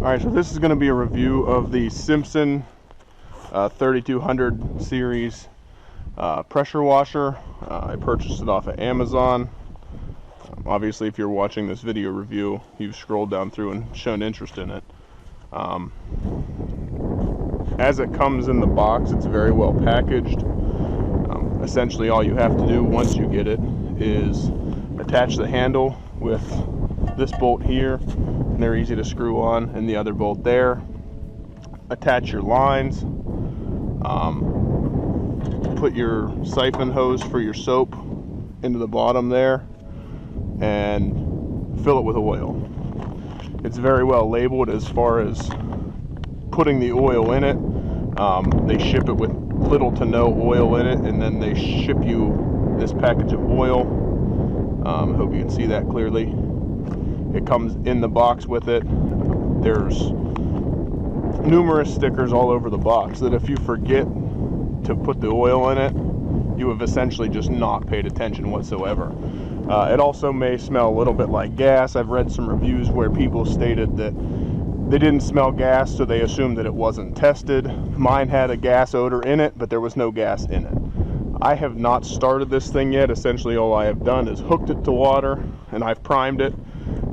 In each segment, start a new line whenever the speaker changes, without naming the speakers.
Alright, so this is going to be a review of the Simpson 3200 series pressure washer. I purchased it off of Amazon. Obviously, if you're watching this video review, you've scrolled down through and shown interest in it. As it comes in the box, it's very well packaged. Essentially, all you have to do once you get it is attach the handle with this bolt here, and they're easy to screw on, and the other bolt there. Attach your lines, put your siphon hose for your soap into the bottom there, and fill it with oil. It's very well labeled as far as putting the oil in it. They ship it with little to no oil in it, and then they ship you this package of oil. I hope you can see that clearly. It comes in the box with it. There's numerous stickers all over the box that if you forget to put the oil in it, you have essentially just not paid attention whatsoever. It also may smell a little bit like gas. I've read some reviews where people stated that they didn't smell gas, so they assumed that it wasn't tested. Mine had a gas odor in it, but there was no gas in it. I have not started this thing yet. Essentially all I have done is hooked it to water, and I've primed it.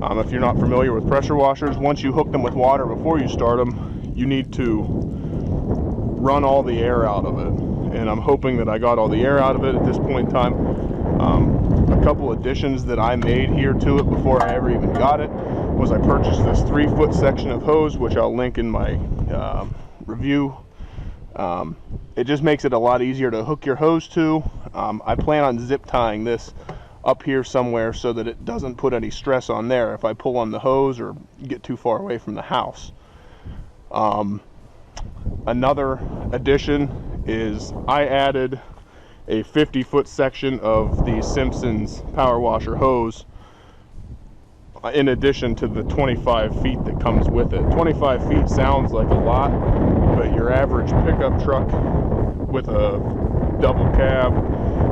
If you're not familiar with pressure washers, once you hook them with water before you start them, you need to run all the air out of it. And I'm hoping that I got all the air out of it at this point in time. A couple additions that I made here to it before I ever even got it was I purchased this 3-foot section of hose, which I'll link in my review. It just makes it a lot easier to hook your hose to. I plan on zip tying this up here somewhere so that it doesn't put any stress on there if I pull on the hose or get too far away from the house. Another addition is I added a 50-foot section of the Simpson's power washer hose in addition to the 25 feet that comes with it. 25 feet sounds like a lot, but your average pickup truck with a double cab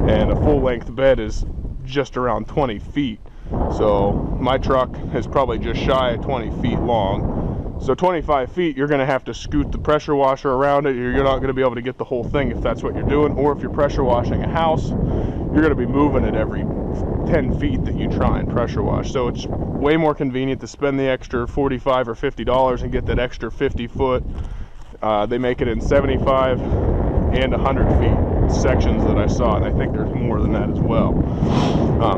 and a full-length bed is just around 20 feet. So my truck is probably just shy of 20 feet long. So 25 feet, you're going to have to scoot the pressure washer around it. You're not going to be able to get the whole thing if that's what you're doing. Or if you're pressure washing a house, you're going to be moving it every 10 feet that you try and pressure wash. So it's way more convenient to spend the extra $45 or $50 and get that extra 50 foot. They make it in 75 and 100 feet sections that I saw, and I think there's more than that as well.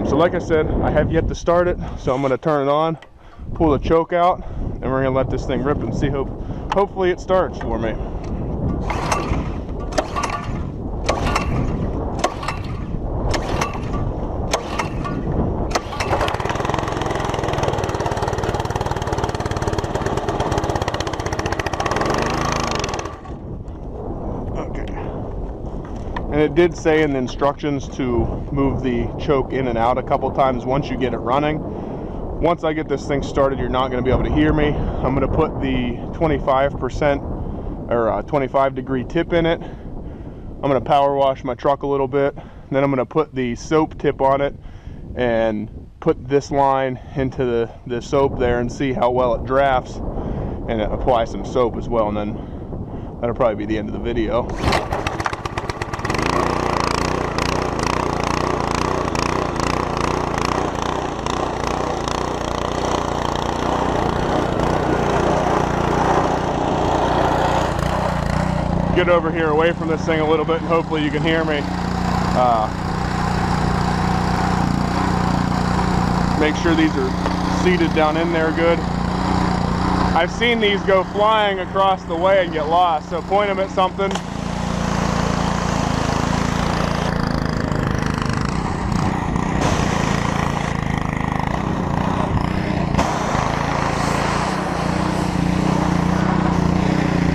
So like I said, I have yet to start it, so I'm going to turn it on, pull the choke out, and we're going to let this thing rip and see. Hopefully it starts for me. And it did say in the instructions to move the choke in and out a couple times once you get it running. Once I get this thing started, you're not going to be able to hear me. I'm going to put the 25% or 25 degree tip in it. I'm going to power wash my truck a little bit. Then I'm going to put the soap tip on it and put this line into the soap there and see how well it drafts, and apply some soap as well, and then that'll probably be the end of the video. Get over here away from this thing a little bit, and hopefully you can hear me. Make sure these are seated down in there good. I've seen these go flying across the way and get lost, so point them at something.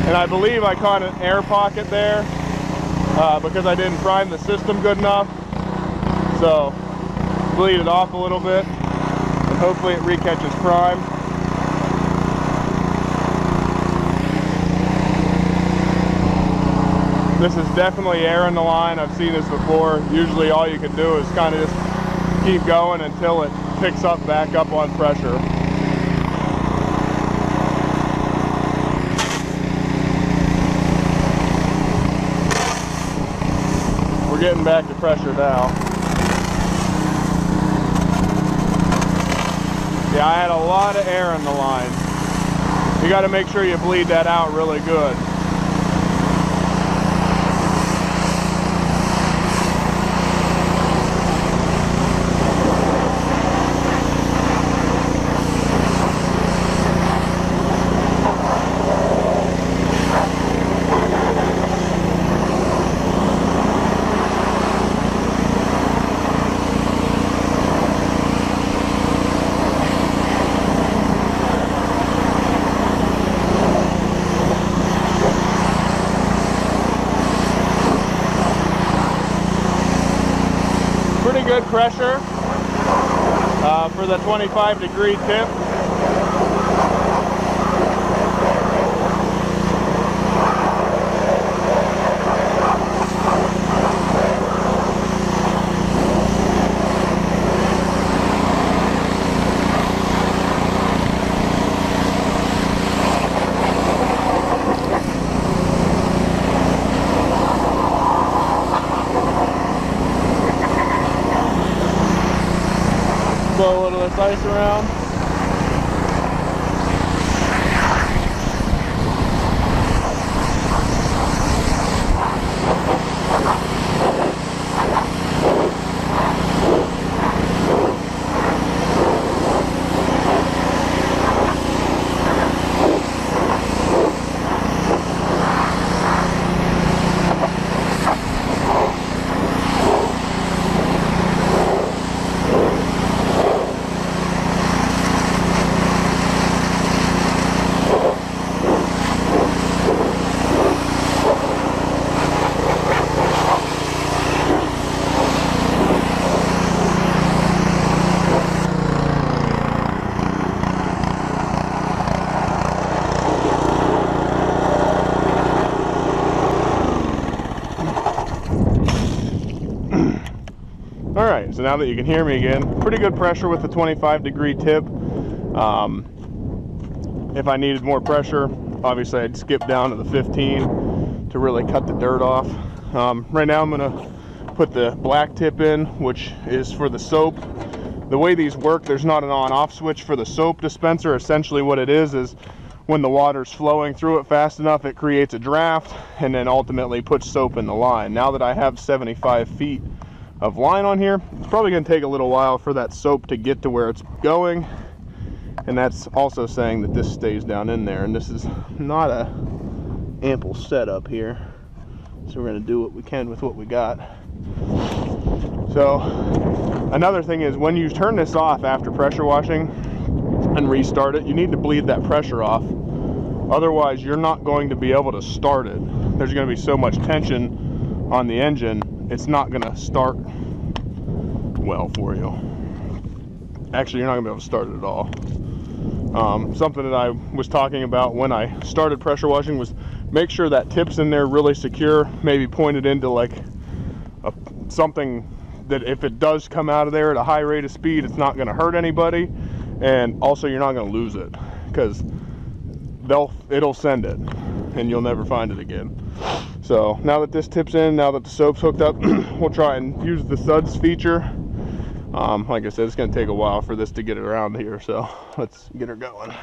And I believe I caught an air pocket there because I didn't prime the system good enough. So bleed it off a little bit, and hopefully it recatches prime. This is definitely air in the line. I've seen this before. Usually all you can do is kind of just keep going until it picks up back up on pressure. we're getting back to pressure now. Yeah, I had a lot of air in the line. You got to make sure you bleed that out really good. Pretty good pressure for the 25-degree tip. Blow a little of this ice around. Alright, so now that you can hear me again, pretty good pressure with the 25-degree tip. If I needed more pressure, obviously I'd skip down to the 15 to really cut the dirt off. Right now I'm going to put the black tip in, which is for the soap. The way these work, there's not an on-off switch for the soap dispenser. Essentially what it is when the water's flowing through it fast enough, it creates a draft and then ultimately puts soap in the line. Now that I have 75 feet of line on here, it's probably going to take a little while for that soap to get to where it's going, and that's also saying that this stays down in there, and this is not a ample setup here, so we're going to do what we can with what we got. So another thing is, when you turn this off after pressure washing and restart it, you need to bleed that pressure off, otherwise you're not going to be able to start it. There's going to be so much tension on the engine, it's not going to start well for you. Actually, you're not going to be able to start it at all. Something that I was talking about when I started pressure washing was make sure that tip's in there really secure, maybe point it into like something that if it does come out of there at a high rate of speed, it's not going to hurt anybody, and also you're not going to lose it, because it'll send it and you'll never find it again. So now that this tip's in, now that the soap's hooked up, we'll try and use the suds feature. Like I said, it's going to take a while for this to get it around here, so let's get her going. Alright,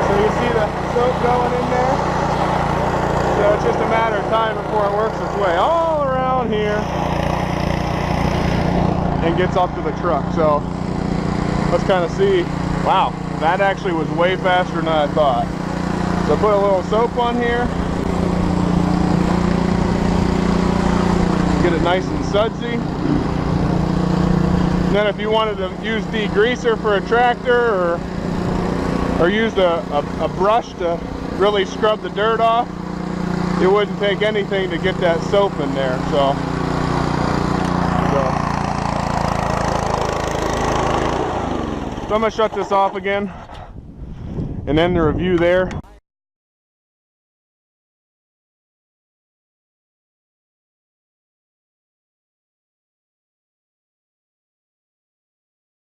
so you see the soap going in there? So it's just a matter of time before it works its way all around here and gets up to the truck. So let's kind of see. Wow, that actually was way faster than I thought. So put a little soap on here, get it nice and sudsy. And then if you wanted to use degreaser for a tractor, or use a brush to really scrub the dirt off, it wouldn't take anything to get that soap in there. So I'm going to shut this off again and end the review there.